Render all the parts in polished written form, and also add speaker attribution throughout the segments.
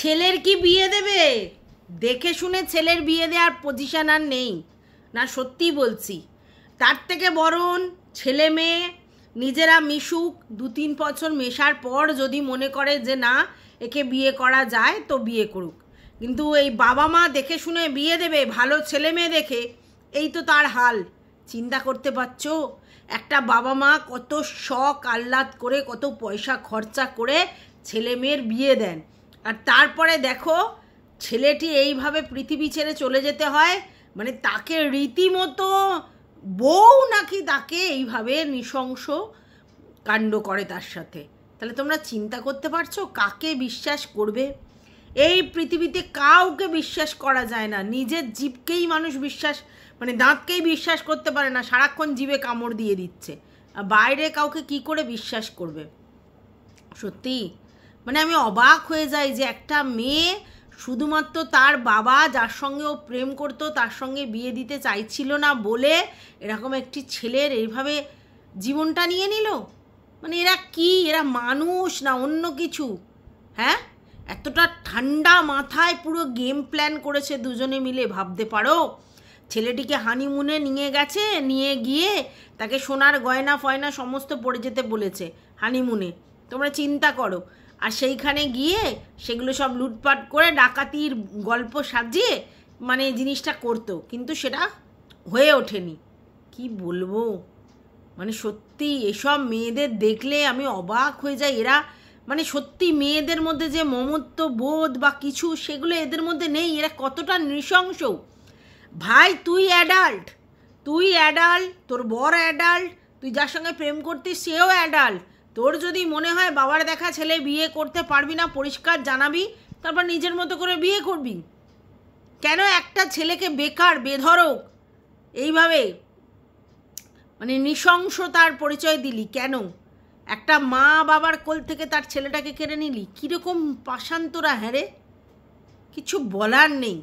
Speaker 1: ছেলের কি বিয়ে দেবে? দেখে শুনে ছেলের বিয়ে দেওয়ার পজিশন আর নেই না, সত্যি বলছি। তার থেকে বরং ছেলে মেয়ে নিজেরা মিশুক, 2-3 বছর মেশার পর যদি মনে করে যে না একে বিয়ে করা যায় তো বিয়ে করুক। কিন্তু এই বাবা মা দেখে শুনে বিয়ে দেবে ভালো ছেলে মেয়ে দেখে, এই তো তার হাল। চিন্তা করতে পারছো একটা বাবা মা কত শখ আহ্লাদ করে কত পয়সা খরচা করে ছেলে মেয়ের বিয়ে দেন, আর তারপরে দেখো ছেলেটি এইভাবে পৃথিবী ছেড়ে চলে যেতে হয়। মানে তাকে রীতিমতো বউ নাকি তাকে এইভাবে নৃশংস কাণ্ড করে তার সাথে। তাহলে তোমরা চিন্তা করতে পারছো কাকে বিশ্বাস করবে? এই পৃথিবীতে কাউকে বিশ্বাস করা যায় না। নিজের জীবকেই মানুষ বিশ্বাস, মানে দাঁতকেই বিশ্বাস করতে পারে না, সারাক্ষণ জীবে কামড় দিয়ে দিচ্ছে, আর বাইরে কাউকে কি করে বিশ্বাস করবে? সত্যি মানে আমি অবাক হয়ে যাই যে একটা মেয়ে শুধুমাত্র তার বাবা যার সঙ্গে ও প্রেম করতো তার সঙ্গে বিয়ে দিতে চাইছিল না বলে এরকম একটি ছেলের এইভাবে জীবনটা নিয়ে নিল। মানে এরা কি, এরা মানুষ না অন্য কিছু? হ্যাঁ, এতটা ঠান্ডা মাথায় পুরো গেম প্ল্যান করেছে দুজনে মিলে, ভাবতে পারো? ছেলেটিকে হানিমুনে নিয়ে গেছে, নিয়ে গিয়ে তাকে সোনার গয়না ফয়না সমস্ত পড়ে যেতে বলেছে হানিমুনে, তোমরা চিন্তা করো। আর সেইখানে গিয়ে সেগুলো সব লুটপাট করে ডাকাতির গল্প সাজিয়ে মানে জিনিসটা করতো, কিন্তু সেটা হয়ে ওঠেনি। কি বলবো, মানে সত্যি এসব মেয়েদের দেখলে আমি অবাক হয়ে যাই। এরা মানে সত্যি মেয়েদের মধ্যে যে মমত্ব বোধ বা কিছু সেগুলো এদের মধ্যে নেই। এরা কতটা নৃশংস। ভাই তুই অ্যাডাল্ট, তোর বর অ্যাডাল্ট, তুই যার সঙ্গে প্রেম করতিস সেও অ্যাডাল্ট। তোর যদি মনে হয় বাবার দেখা ছেলে বিয়ে করতে পারবি না পরিষ্কার জানাবি, তারপর নিজের মতো করে বিয়ে করবি। কেন একটা ছেলেকে বেকার বেধড়ক এইভাবে মানে নৃশংসতার পরিচয় দিলি? কেন একটা মা বাবার কোল থেকে তার ছেলেটাকে কেড়ে নিলি? কীরকম পাষান্তরা, হ্যাঁ রে, কিছু বলার নেই।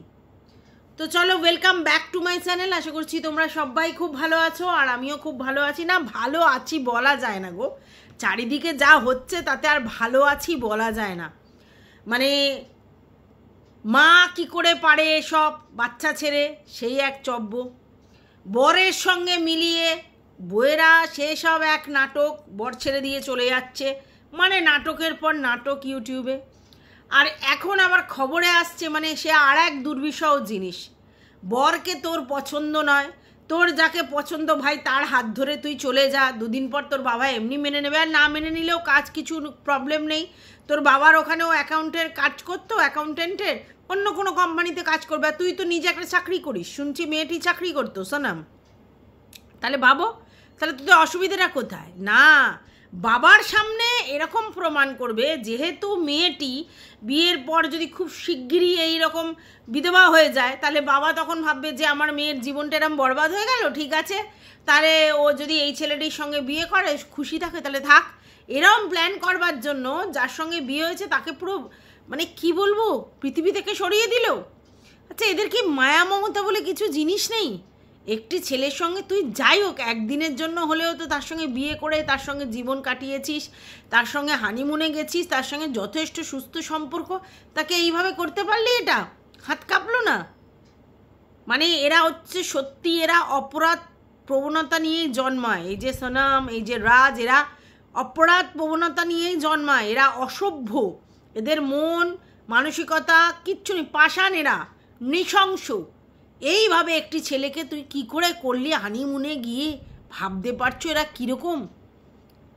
Speaker 1: তো চলো, welcome back to my channel. আশা করছি তোমরা সবাই খুব ভালো আছো, আর আমিও খুব ভালো আছি। না ভালো আছি বলা যায় না গো, চারিদিকে যা হচ্ছে তাতে আর ভালো আছি বলা যায় না। মানে মা কি করে পারে সব বাচ্চা ছেড়ে, সেই এক চব্য। বরের সঙ্গে মিলিয়ে বউয়েরা সেসব এক নাটক, বর ছেড়ে দিয়ে চলে যাচ্ছে, মানে নাটকের পর নাটক ইউটিউবে। আর এখন আবার খবরে আসছে মানে সে আর এক দুর্বিষহ জিনিস, বরকে তোর পছন্দ নয়, তোর যাকে পছন্দ ভাই তার হাত ধরে তুই চলে যা, 2 দিন পর তোর বাবা এমনি মেনে নেবে, আর না মেনে নিলেও কাজ কিছু প্রবলেম নেই। তোর বাবার ওখানেও অ্যাকাউন্টের কাজ করতো, অ্যাকাউন্টেন্টের, অন্য কোনো কোম্পানিতে কাজ করবে, আর তুই তো নিজে একটা চাকরি করিস, শুনছি মেয়েটি চাকরি করতো সোনাম। তাহলে ভাবো, তাহলে তোদের অসুবিধাটা কোথায়? না, বাবার সামনে এরকম প্রমাণ করবে, যেহেতু মেয়েটি বিয়ের পর যদি খুব শিগগিরই এইরকম বিধবা হয়ে যায় তাহলে বাবা তখন ভাববে যে আমার মেয়ের জীবনটা এরকম বরবাদ হয়ে গেল, ঠিক আছে তাহলে ও যদি এই ছেলেটির সঙ্গে বিয়ে করে খুশি থাকে তাহলে থাক। এরকম প্ল্যান করবার জন্য যার সঙ্গে বিয়ে হয়েছে তাকে পুরো মানে কি বলবো পৃথিবী থেকে সরিয়ে দিল। আচ্ছা এদের কি মায়া মমতা বলে কিছু জিনিস নেই? একটি ছেলের সঙ্গে তুই যাই হোক একদিনের জন্য হলেও তো তার সঙ্গে বিয়ে করে তার সঙ্গে জীবন কাটিয়েছিস, তার সঙ্গে হানিমুনে গেছিস, তার সঙ্গে যথেষ্ট সুস্থ সম্পর্ক, তাকে এইভাবে করতে পারলি? এটা হাত কাঁপলো না? মানে এরা হচ্ছে সত্যি, এরা অপরাধ প্রবণতা নিয়েই জন্মায়। এই যে সনাম, এই যে রাজ, এরা অপরাধ প্রবণতা নিয়েই জন্মায়। এরা অসভ্য, এদের মন মানসিকতা কিচ্ছু নেই, পাষাণ, এরা নৃশংস। এইভাবে একটি ছেলেকে তুই কি করে করলি হানিমুনে গিয়ে? ভাবতে পারছো এরা কীরকম?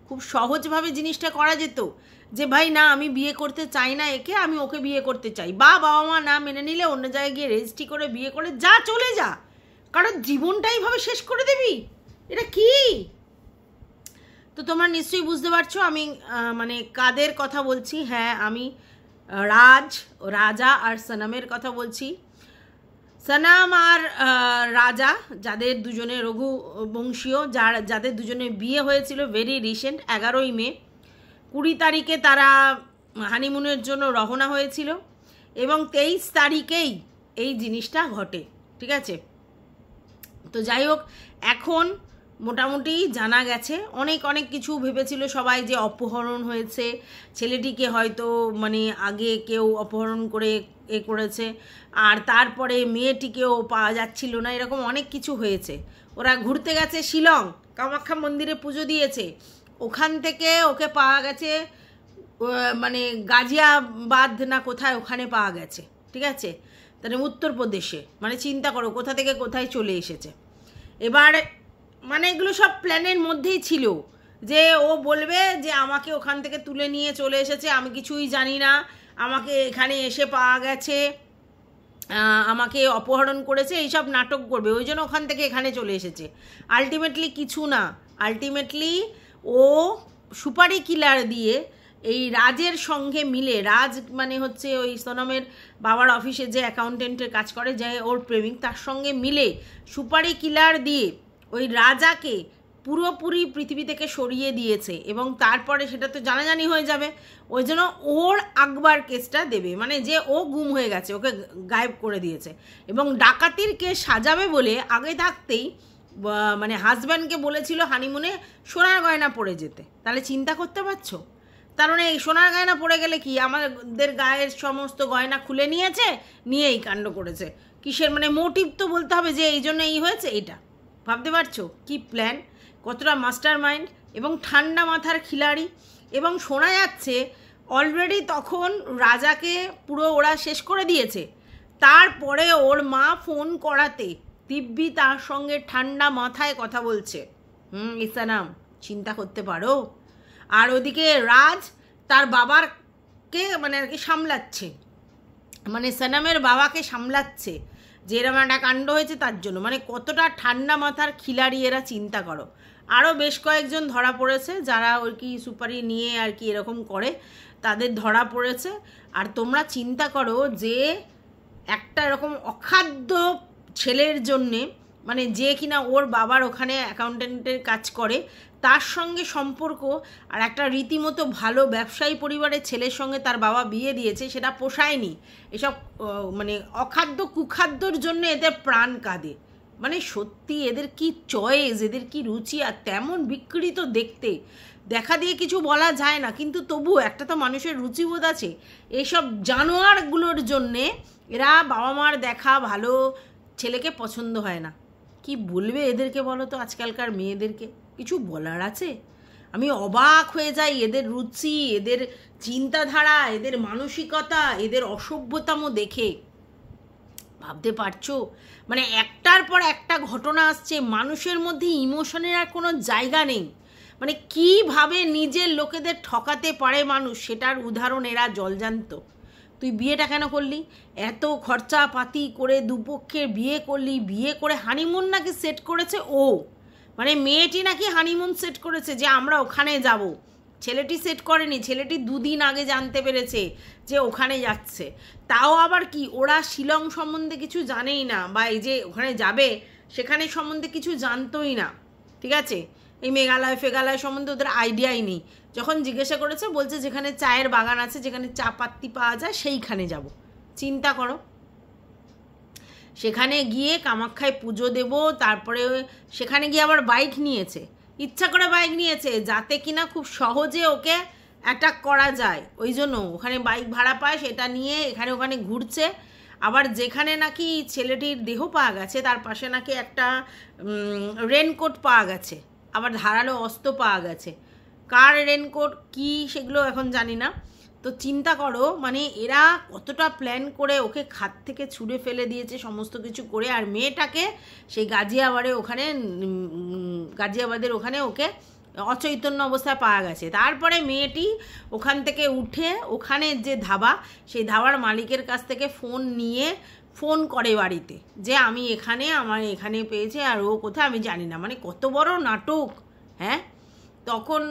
Speaker 1: খুব সহজভাবে জিনিসটা করা যেত যে ভাই না আমি বিয়ে করতে চাই না একে, আমি ওকে বিয়ে করতে চাই, বা বাবা মা না মেনে নিলে অন্য জায়গায় গিয়ে রেজিস্ট্রি করে বিয়ে করে যা চলে যা, কারণ জীবনটা এইভাবে শেষ করে দিবি? এটা কি? তো তোমরা নিশ্চয়ই বুঝতে পারছো আমি মানে কাদের কথা বলছি। হ্যাঁ, আমি রাজা আর সনামের কথা বলছি। সনাম আর রাজা, যাদের দুজনে রঘুবংশীয়, যাদের দুজনে বিয়ে হয়েছিল ভেরি রিসেন্ট 11ই মে, 20 তারিখে তারা হানিমুনের জন্য রওনা হয়েছিল এবং 23 তারিখেই এই জিনিসটা ঘটে, ঠিক আছে? তো যাই হোক, এখন মোটামুটি জানা গেছে। অনেক অনেক কিছু ভেবেছিল সবাই যে অপহরণ হয়েছে, ছেলেটিকে হয়তো মানে আগে কেউ অপহরণ করে করেছে, আর তারপরে মেয়েটিকেও পাওয়া যাচ্ছিল না, এরকম অনেক কিছু হয়েছে। ওরা ঘুরতে গেছে শিলং, কামাখ্যা মন্দিরে পুজো দিয়েছে, ওখান থেকে ওকে পাওয়া গেছে মানে গাজিয়াবাদ না কোথায়, ওখানে পাওয়া গেছে, ঠিক আছে, তাহলে উত্তরপ্রদেশে। মানে চিন্তা করো কোথা থেকে কোথায় চলে এসেছে। এবার মানে এগুলো সব প্ল্যানের মধ্যেই ছিল যে ও বলবে যে আমাকে ওখান থেকে তুলে নিয়ে চলে এসেছে, আমি কিছুই জানি না, আমাকে এখানে এসে পাওয়া গেছে, আমাকে অপহরণ করেছে, এইসব নাটক করবে, ওই জন্য ওখান থেকে এখানে চলে এসেছে। আলটিমেটলি কিছু না, আলটিমেটলি ও সুপারি কিলার দিয়ে এই রাজের সঙ্গে মিলে, রাজ মানে হচ্ছে ওই সোনমের বাবার অফিসে যে অ্যাকাউন্টেন্টের কাজ করে, যে ওর প্রেমিক, তার সঙ্গে মিলে সুপারি কিলার দিয়ে ওই রাজাকে পুরোপুরি পৃথিবী থেকে সরিয়ে দিয়েছে। এবং তারপরে সেটা তো জানাজানি হয়ে যাবে, ওই জন্য ওর আকবার কেসটা দেবে, মানে যে ও গুম হয়ে গেছে, ওকে গায়েব করে দিয়েছে। এবং ডাকাতির কেস সাজাবে বলে আগে থাকতেই মানে হাজব্যান্ডকে বলেছিল হানিমুনে সোনার গয়না পরে যেতে। তাহলে চিন্তা করতে পারছো, তার মানে এই সোনার গয়না পরে গেলে কি আমাদের গায়ের সমস্ত গয়না খুলে নিয়েছে, নিয়ে এই কাণ্ড করেছে। কিসের মানে মোটিভ তো বলতে হবে যে এই জন্য এই হয়েছে, এইটা ভাবতে পারছো কি প্ল্যান, কতটা মাস্টার মাইন্ড এবং ঠান্ডা মাথার খিলাড়ি। এবং শোনা যাচ্ছে অলরেডি তখন রাজাকে পুরো ওরা শেষ করে দিয়েছে, তারপরে ওর মা ফোন করাতে দিব্যি তার সঙ্গে ঠান্ডা মাথায় কথা বলছে। ইসানাম, চিন্তা করতে পারো। আর ওদিকে রাজ তার বাবারকে মানে আর কি সামলাচ্ছে, মানে সনমের বাবাকে সামলাচ্ছে, যে এরকম একটা কাণ্ড হয়েছে তার জন্য। মানে কতটা ঠান্ডা মাথার খিলাড়ি এরা, চিন্তা করো। আরও বেশ কয়েকজন ধরা পড়েছে যারা ওর কি সুপারি নিয়ে আর কি এরকম করে, তাদের ধরা পড়েছে। আর তোমরা চিন্তা করো যে একটা এরকম অখাদ্য ছেলের জন্যে, মানে যে কিনা ওর বাবার ওখানে অ্যাকাউন্টেন্টের কাজ করে, তার সঙ্গে সম্পর্ক, আর একটা রীতিমতো ভালো ব্যবসায়ী পরিবারের ছেলের সঙ্গে তার বাবা বিয়ে দিয়েছে, সেটা পোষায়নি। এসব মানে অখাদ্য কুখাদ্যর জন্য এদের প্রাণ কাঁদে। মানে সত্যি এদের কি চয়েস, এদের কি রুচি, আর তেমন বিকৃত দেখতে, দেখা দিয়ে কিছু বলা যায় না, কিন্তু তবু একটা তো মানুষের রুচিবোধ আছে। এইসব জানোয়ারগুলোর জন্যে এরা বাবা মার দেখা ভালো ছেলেকে পছন্দ হয় না। কি বলবে এদেরকে বলো তো, আজকালকার মেয়েদেরকে কিছু বলার আছে? আমি অবাক হয়ে যাই এদের রুচি, এদের চিন্তাধারা, এদের মানসিকতা, এদের অসভ্যতাম দেখে। ভাবতে পারছো মানে একটার পর একটা ঘটনা আসছে, মানুষের মধ্যে ইমোশনের আর কোনো জায়গা নেই। মানে কিভাবে নিজের লোকেদের ঠকাতে পারে মানুষ, সেটার উদাহরণ এরা জলজান্ত। তুই বিয়েটা কেন করলি, এত খরচাপাতি করে দুপক্ষের বিয়ে করলি, বিয়ে করে হানিমুন নাকি সেট করেছে ও, মানে মেয়েটি নাকি হানিমুন সেট করেছে যে আমরা ওখানে যাব, ছেলেটি সেট করেনি। ছেলেটি 2 দিন আগে জানতে পেরেছে যে ওখানে যাচ্ছে, তাও আবার কি ওরা শিলং সম্বন্ধে কিছু জানেই না, বা এই যে ওখানে যাবে সেখানে সম্বন্ধে কিছু জানতোই না, ঠিক আছে, এই মেঘালয় ফেঘালয় সম্বন্ধে ওদের আইডিয়াই নেই। যখন জিজ্ঞাসা করেছে বলছে যেখানে চায়ের বাগান আছে, যেখানে চা পাত্তি পাওয়া যায় সেইখানে যাব। চিন্তা করো, সেখানে গিয়ে কামাখ্যায় পুজো দেব, তারপরে সেখানে গিয়ে আবার বাইক নিয়েছে, ইচ্ছা করে বাইক নিয়েছে যাতে কিনা খুব সহজে ওকে অ্যাটাক করা যায়, ওই জন্য ওখানে বাইক ভাড়া পায়, সেটা নিয়ে এখানে ওখানে ঘুরছে। আবার যেখানে নাকি ছেলেটির দেহ পাওয়া গেছে তার পাশে নাকি একটা রেনকোট পাওয়া গেছে, আবার ধারালো অস্ত্র পাওয়া গেছে। কার রেনকোট কি সেগুলো এখন জানি না। তো চিন্তা করো মানে এরা কতটা প্ল্যান করে ওকে খাত থেকে ছুঁড়ে ফেলে দিয়েছে সমস্ত কিছু করে, আর মেয়েটাকে সেই গাজিয়াবাদের ওখানে ওকে অচৈতন্য অবস্থায় পাওয়া গেছে। তারপরে মেয়েটি ওখান থেকে উঠে ওখানে যে ধাবা, সেই ধাবার মালিকের কাছ থেকে ফোন করে বাড়িতে যে আমি এখানে, আমার এখানে পেয়েছে, আর ও কোথায় আমি জানি না। মানে কত বড় নাটক, হ্যাঁ। তখন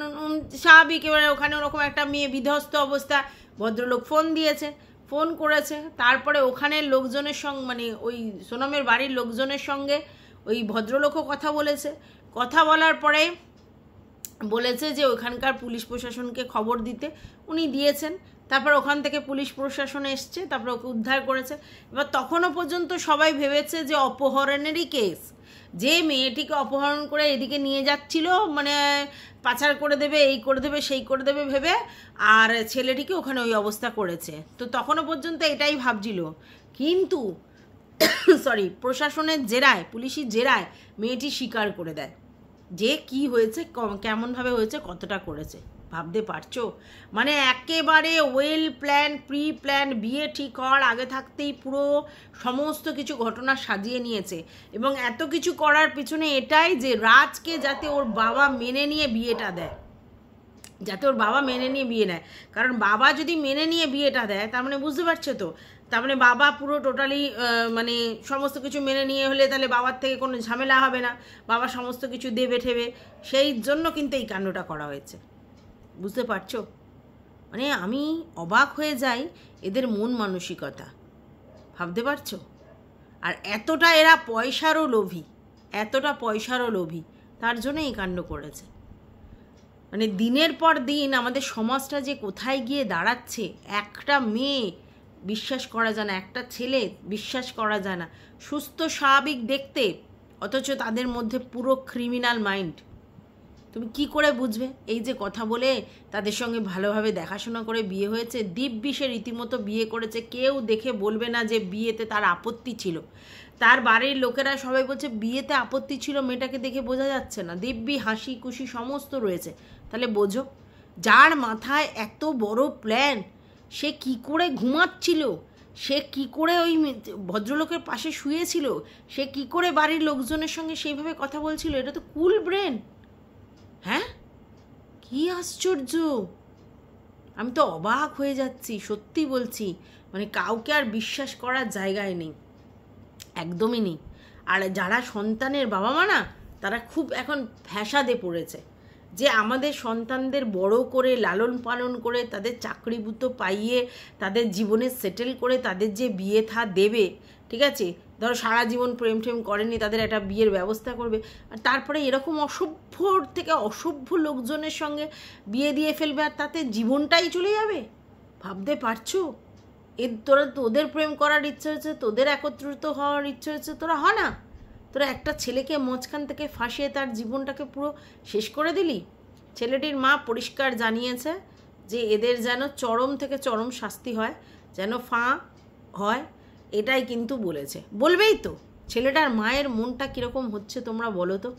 Speaker 1: স্বাভাবিক, এবারে ওখানে ওরকম একটা মেয়ে বিধ্বস্ত অবস্থা, ভদ্রলোক ফোন দিয়েছে, ফোন করেছে, তারপরে ওখানের লোকজনের সঙ্গে মানে ওই সোনমের বাড়ির লোকজনের সঙ্গে ওই ভদ্রলোকও কথা বলেছে। কথা বলার পরে বলেছে যে ওখানকার পুলিশ প্রশাসনকে খবর দিতে, উনি দিয়েছেন। তারপর ওখান থেকে পুলিশ প্রশাসন এসছে, তারপর ওকে উদ্ধার করেছে। এবার তখনও পর্যন্ত সবাই ভেবেছে যে অপহরণেরই কেস, যে মেয়েটিকে অপহরণ করে এদিকে নিয়ে যাচ্ছিল, মানে পাচার করে দেবে, এই করে দেবে, সেই করে দেবে ভেবে, আর ছেলেটিকে ওখানে ওই অবস্থা করেছে। তো তখনও পর্যন্ত এটাই ভাবছিল, কিন্তু সরি প্রশাসনের জেরায়, পুলিশের জেরায় মেয়েটি স্বীকার করে দেয় যে কি হয়েছে, কেমনভাবে হয়েছে, কতটা করেছে। ভাবতে পারছো? মানে একেবারে ওয়েল প্ল্যান, প্রি প্ল্যান, বিয়ে ঠিক হওয়ার আগে থাকতেই পুরো সমস্ত কিছু ঘটনা সাজিয়ে নিয়েছে। এবং এত কিছু করার পিছনে এটাই যে রাজকে যাতে ওর বাবা মেনে নিয়ে বিয়েটা দেয়, যাতে ওর বাবা মেনে নিয়ে বিয়ে নেয়। কারণ বাবা যদি মেনে নিয়ে বিয়েটা দেয়, তার মানে বুঝতে পারছো তো, তার মানে বাবা পুরো টোটালি মানে সমস্ত কিছু মেনে নিয়ে হলে তাহলে বাবার থেকে কোনো ঝামেলা হবে না, বাবা সমস্ত কিছু দেবে ঠেবে। সেই জন্য কিন্তু এই কাণ্ডটা করা হয়েছে, বুঝতে পারছো? মানে আমি অবাক হয়ে যাই এদের মন মানসিকতা, ভাবতে পারছো? আর এতটা এরা পয়সারও লোভী, এতটা পয়সারও লোভী, তার জন্য এই কাণ্ড করেছে। মানে দিনের পর দিন আমাদের সমাজটা যে কোথায় গিয়ে দাঁড়াচ্ছে, একটা মেয়ে বিশ্বাস করা যায় না, একটা ছেলে বিশ্বাস করা যায় না, সুস্থ স্বাভাবিক দেখতে, অথচ তাদের মধ্যে পুরো ক্রিমিনাল মাইন্ড। তুমি কি করে বুঝবে? এই যে কথা বলে তাদের সঙ্গে ভালোভাবে দেখাশোনা করে বিয়ে হয়েছে, দিব্যি সে রীতিমতো বিয়ে করেছে, কেউ দেখে বলবে না যে বিয়েতে তার আপত্তি ছিল। তার বাড়ির লোকেরা সবাই বলছে বিয়েতে আপত্তি ছিল, মেয়েটাকে দেখে বোঝা যাচ্ছে না, দিব্যি হাসি খুশি সমস্ত রয়েছে। তাহলে বোঝো, যার মাথায় এত বড় প্ল্যান, সে কি করে ঘুমাচ্ছিল, সে কি করে ওই ভদ্রলোকের পাশে শুয়েছিল, সে কি করে বাড়ির লোকজনের সঙ্গে সেইভাবে কথা বলছিল, এটা তো কুল ব্রেন। হ্যাঁ, কি আশ্চর্য! আমি তো অবাক হয়ে যাচ্ছি, সত্যি বলছি। মানে কাউকে আর বিশ্বাস করার জায়গায় নেই, একদমই নেই। আর যারা সন্তানের বাবা মা না, তারা খুব এখন ফ্যাসাদে পড়েছে যে আমাদের সন্তানদের বড় করে লালন পালন করে তাদের চাকরিভূত পাইয়ে তাদের জীবনে সেটেল করে তাদের যে বিয়ে থা দেবে, ঠিক আছে, ধরো সারা জীবন প্রেম টেম করেনি, তাদের একটা বিয়ের ব্যবস্থা করবে, আর তারপরে এরকম অসভ্যর থেকে অসভ্য লোকজনের সঙ্গে বিয়ে দিয়ে ফেলবে, আর তাতে জীবনটাই চলে যাবে। ভাবতে পারছো? তোরা তোদের প্রেম করার ইচ্ছে হচ্ছে, তোদের একত্রিত হওয়ার ইচ্ছে হচ্ছে, তোরা হ না, তোরা একটা ছেলেকে মাঝখান থেকে ফাঁসিয়ে তার জীবনটাকে পুরো শেষ করে দিলি। ছেলেটির মা পরিষ্কার জানিয়েছে যে এদের যেন চরম থেকে চরম শাস্তি হয়, যেন ফাঁ হয়, এটাই কিন্তু বলেছে। বলবেই তো, ছেলেটার মায়ের মনটা কীরকম হচ্ছে তোমরা বলো তো।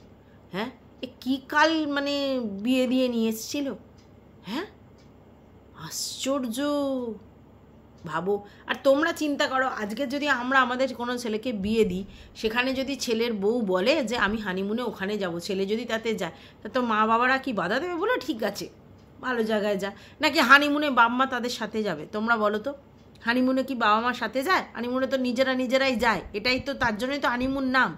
Speaker 1: হ্যাঁ, এ কী কাল মানে বিয়ে দিয়ে নিয়ে এসেছিল। হ্যাঁ, আশ্চর্য। ভাবো, আর তোমরা চিন্তা করো, আজকে যদি আমরা আমাদের কোনো ছেলেকে বিয়ে দিই, সেখানে যদি ছেলের বউ বলে যে আমি হানিমুনে ওখানে যাব, ছেলে যদি তাতে যায়, তা তো মা বাবারা কি বাধা দেবে? বলো ঠিক আছে, ভালো জায়গায় যা, নাকি হানিমুনে বাবা মা তাদের সাথে যাবে? তোমরা বলো তো, হানিমুনে কি বাবা মার সাথে যায়? হানিমুনে তো নিজেরাই যায়, এটাই তো, তার জন্যই তো হানিমুন নাম।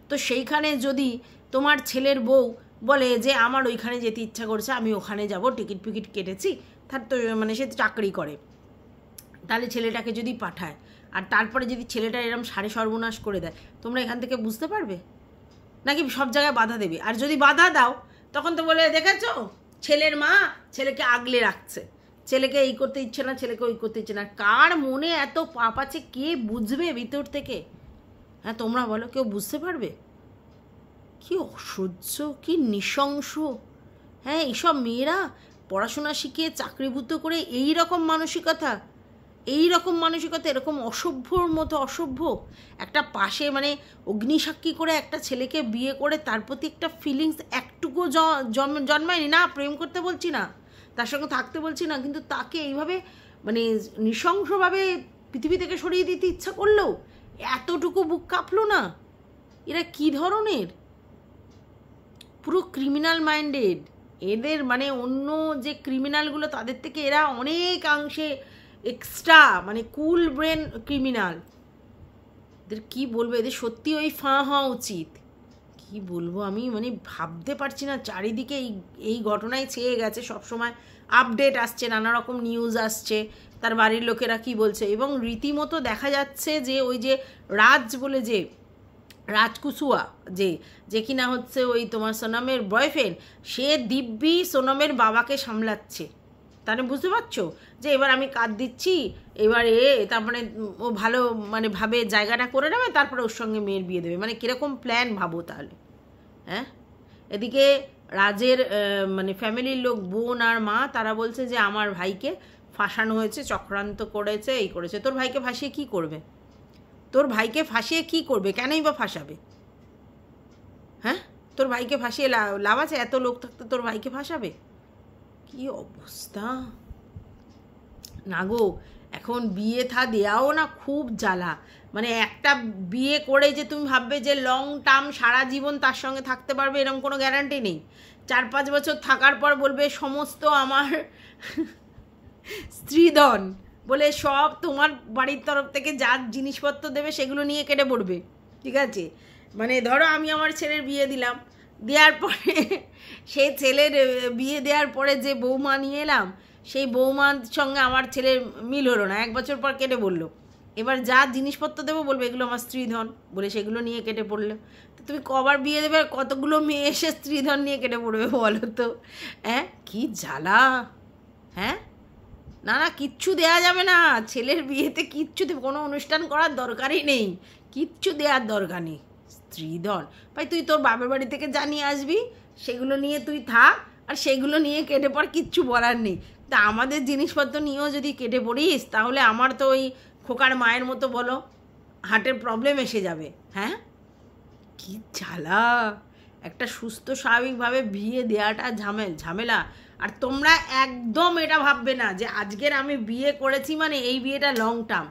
Speaker 1: তো সেইখানে যদি তোমার ছেলের বউ বলে যে আমার ওইখানে যেতে ইচ্ছা করছে, আমি ওখানে যাব, টিকিট ফিকিট কেটেছি, তার তো মানে সে চাকরি করে, তাহলে ছেলেটাকে যদি পাঠায়, আর তারপরে যদি ছেলেটা এরকম সাড়ে সর্বনাশ করে দেয়, তোমরা এখান থেকে বুঝতে পারবে? নাকি সব জায়গায় বাধা দেবে? আর যদি বাধা দাও, তখন তো বলে দেখেছো ছেলের মা ছেলেকে আগলে রাখছে, ছেলেকে এই করতে ইচ্ছে না, ছেলেকে ওই করতে ইচ্ছে না। কার মনে এত পাপ আছে কে বুঝবে ভিতর থেকে? হ্যাঁ, তোমরা বলো, কেউ বুঝতে পারবে? কি অসহ্য, কি নৃশংস। হ্যাঁ, এইসব মেয়েরা পড়াশোনা শিখিয়ে চাকরিভূত করে এই রকম মানসিকতা, এরকম অসভ্যর মতো অসভ্য একটা পাশে মানে অগ্নিসাক্ষী করে একটা ছেলেকে বিয়ে করে তার প্রতি একটা ফিলিংস একটুকু জন্মায়নি। না, প্রেম করতে বলছি না, তার সঙ্গে থাকতে বলছি না, কিন্তু তাকে এইভাবে মানে নৃশংসভাবে পৃথিবী থেকে সরিয়ে দিতে ইচ্ছা করলেও এতটুকু বুক কাঁপলো না? এরা কি ধরনের? পুরো ক্রিমিনাল মাইন্ডেড এদের, মানে অন্য যে ক্রিমিনালগুলো তাদের থেকে এরা অনেকাংশে এক্সট্রা, মানে কুল ব্রেন ক্রিমিনাল। এদের কি বলবো, এদের সত্যি ওই ফাঁ হওয়া উচিত। কি বলবো আমি, মানে ভাবতে পারছি না। চারিদিকে এই ঘটনাই ছেয়ে গেছে, সবসময় আপডেট আসছে, নানা রকম নিউজ আসছে, তার বাড়ির লোকেরা কি বলছে। এবং রীতিমতো দেখা যাচ্ছে যে ওই যে রাজ বলে যে রাজকুসুয়া যে কিনা হচ্ছে ওই তোমার সোনমের বয়ফ্রেন্ড, সে দিব্যি সোনমের বাবাকে সামলাচ্ছে, তাহলে বুঝতে পারছো যে এবার আমি কাজ দিচ্ছি, এবার তারপরে ও ভালো মানে ভাবে জায়গাটা করে নেবে, তারপরে ওর সঙ্গে মেয়ের বিয়ে দেবে। মানে কীরকম প্ল্যান ভাবো তাহলে। হ্যাঁ, এদিকে রাজের মানে ফ্যামিলির লোক, বোন আর মা, তারা বলছে যে আমার ভাইকে ফাঁসানো হয়েছে, চক্রান্ত করেছে, এই করেছে। তোর ভাইকে ফাঁসিয়ে কি করবে? তোর ভাইকে ফাঁসিয়ে কি করবে? কেনই বা ফাঁসাবে? হ্যাঁ, তোর ভাইকে ফাঁসিয়ে লাভ আছে? এত লোক থাকতে তোর ভাইকে ফাঁসাবে? কি অবস্থা না গো। এখন বিয়ে থা দেওয়াও না খুব জ্বালা। মানে একটা বিয়ে করে যে তুমি ভাববে যে লং টার্ম সারা জীবন তার সঙ্গে থাকতে পারবে, এরকম কোনো গ্যারান্টি নেই। 4-5 বছর থাকার পর বলবে সমস্ত আমার স্ত্রীধন বলে সব তোমার বাড়ির তরফ থেকে যা জিনিসপত্র দেবে সেগুলো নিয়ে কেটে পড়বে। ঠিক আছে, মানে ধরো আমি আমার ছেলের বিয়ে দিলাম, দেওয়ার পরে সেই ছেলের বিয়ে দেওয়ার পরে যে বৌমা নিয়ে এলাম, সেই বৌমার সঙ্গে আমার ছেলের মিল হলো না, 1 বছর পর কেটে পড়লো। এবার যা জিনিসপত্র দেবো বলবে এগুলো আমার স্ত্রীধন বলে সেগুলো নিয়ে কেটে পড়লো। তো তুমি কবার বিয়ে দেবে, আর কতগুলো মেয়ে এসে স্ত্রীধন নিয়ে কেটে পড়বে বলো তো? হ্যাঁ, কি জ্বালা। হ্যাঁ, না না, কিচ্ছু দেয়া যাবে না ছেলের বিয়েতে, কিচ্ছু কোনো অনুষ্ঠান করার দরকারই নেই, কিচ্ছু দেওয়ার দরকার নেই। স্ত্রীধন ভাই তুই তোর বাপের বাড়ি থেকে জানিয়ে আসবি, সেগুলো নিয়ে তুই থাক, আর সেগুলো নিয়ে কেটে পড়, কিচ্ছু বলার নেই। তা আমাদের জিনিসপত্র নিয়েও যদি কেটে পড়িস, তাহলে আমার তো ওই খোকার মায়ের মতো বলো হার্টের প্রবলেম এসে যাবে। হ্যাঁ, কি জ্বালা। একটা সুস্থ স্বাভাবিকভাবে বিয়ে দেওয়াটা ঝামেলা। আর তোমরা একদম এটা ভাববে না যে আজকের আমি বিয়ে করেছি মানে এই বিয়েটা লং টার্ম।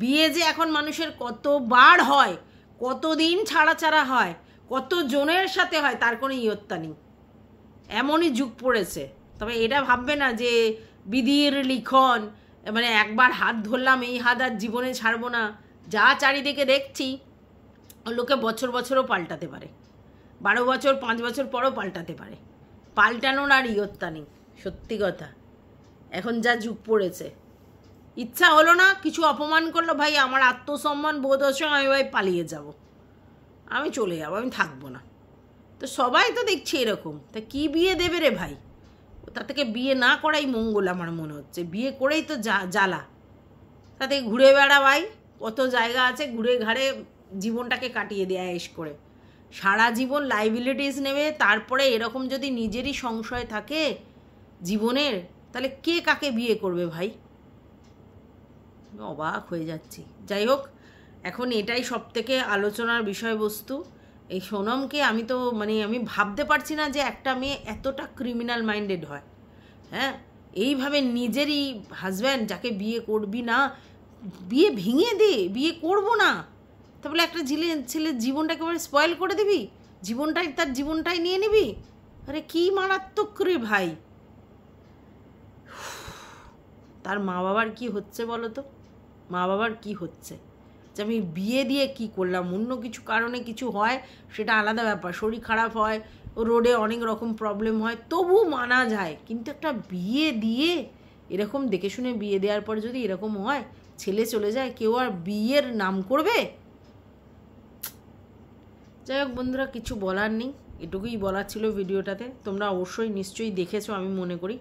Speaker 1: বিয়ে যে এখন মানুষের কতবার হয়, কতদিন ছাড়া হয়, কত জনের সাথে হয়, তার কোনো ইয়ত্তা নেই। এমনই যুগ পড়েছে। তবে এটা ভাববে না যে বিধির লিখন, মানে একবার হাত ধরলাম এই হাত আর জীবনে ছাড়বো না। যা চারিদিকে দেখছি, লোকে বছরও পাল্টাতে পারে, 12 বছর 5 বছর পরও পাল্টাতে পারে। পাল্টানোর আর ইয়ত্তা নেই, সত্যি কথা। এখন যা যুগ পড়েছে, ইচ্ছা হলো না, কিছু অপমান করলো, ভাই আমার আত্মসম্মান বোধ হচ্ছে, আমি ভাই পালিয়ে যাব, আমি চলে যাবো, আমি থাকবো না। তো সবাই তো দেখছি এরকম। তা কি বিয়ে দেবে রে ভাই? তার থেকে বিয়ে না করাই মঙ্গল আমার মনে হচ্ছে। বিয়ে করেই তো জ্বালা। তাতে ঘুরে বেড়া ভাই, কত জায়গা আছে, ঘুরে ঘাড়ে জীবনটাকে কাটিয়ে দেয় এস করে। সারা জীবন লাইবিলিটিস নেবে, তারপরে এরকম যদি নিজেরই সংশয় থাকে জীবনের, তাহলে কে কাকে বিয়ে করবে ভাই? অবাক হয়ে যাচ্ছি। যাই হোক, এখন এটাই সবথেকে আলোচনার বিষয়বস্তু। এই সোনমকে আমি তো মানে আমি ভাবতে পারছি না যে একটা মেয়ে এতটা ক্রিমিনাল মাইন্ডেড হয়। হ্যাঁ, এইভাবে নিজেরই হাজব্যান্ড যাকে বিয়ে করবি না, বিয়ে ভেঙে দে, বিয়ে করবো না, তাহলে একটা ছেলের জীবনটাকে স্পয়েল করে দিবি, তার জীবনটাই নিয়ে নিবি। আরে কি মারাত্মক রে ভাই। তার মা বাবার কি হচ্ছে বলো তো? মা বাবার কি হচ্ছে যে আমি বিয়ে দিয়ে কি করলাম? অন্য কিছু কারণে কিছু হয় সেটা আলাদা ব্যাপার, শরীর খারাপ হয়, রোডে অনেক রকম প্রবলেম হয়, তবু মানা যায়। কিন্তু একটা বিয়ে দিয়ে এরকম দেখে শুনে বিয়ে দেওয়ার পর যদি এরকম হয়, ছেলে চলে যায়, কেউ আর বিয়ের নাম করবে? যাই হোক বন্ধুরা, কিছু বলার নেই, এটুকুই বলার ছিল ভিডিওটাতে। তোমরা অবশ্যই নিশ্চয়ই দেখেছো আমি মনে করি,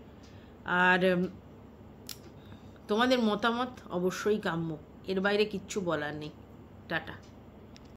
Speaker 1: আর তোমাদের মতামত অবশ্যই কাম্য, এর বাইরে কিচ্ছু বলার নেই। টাটা।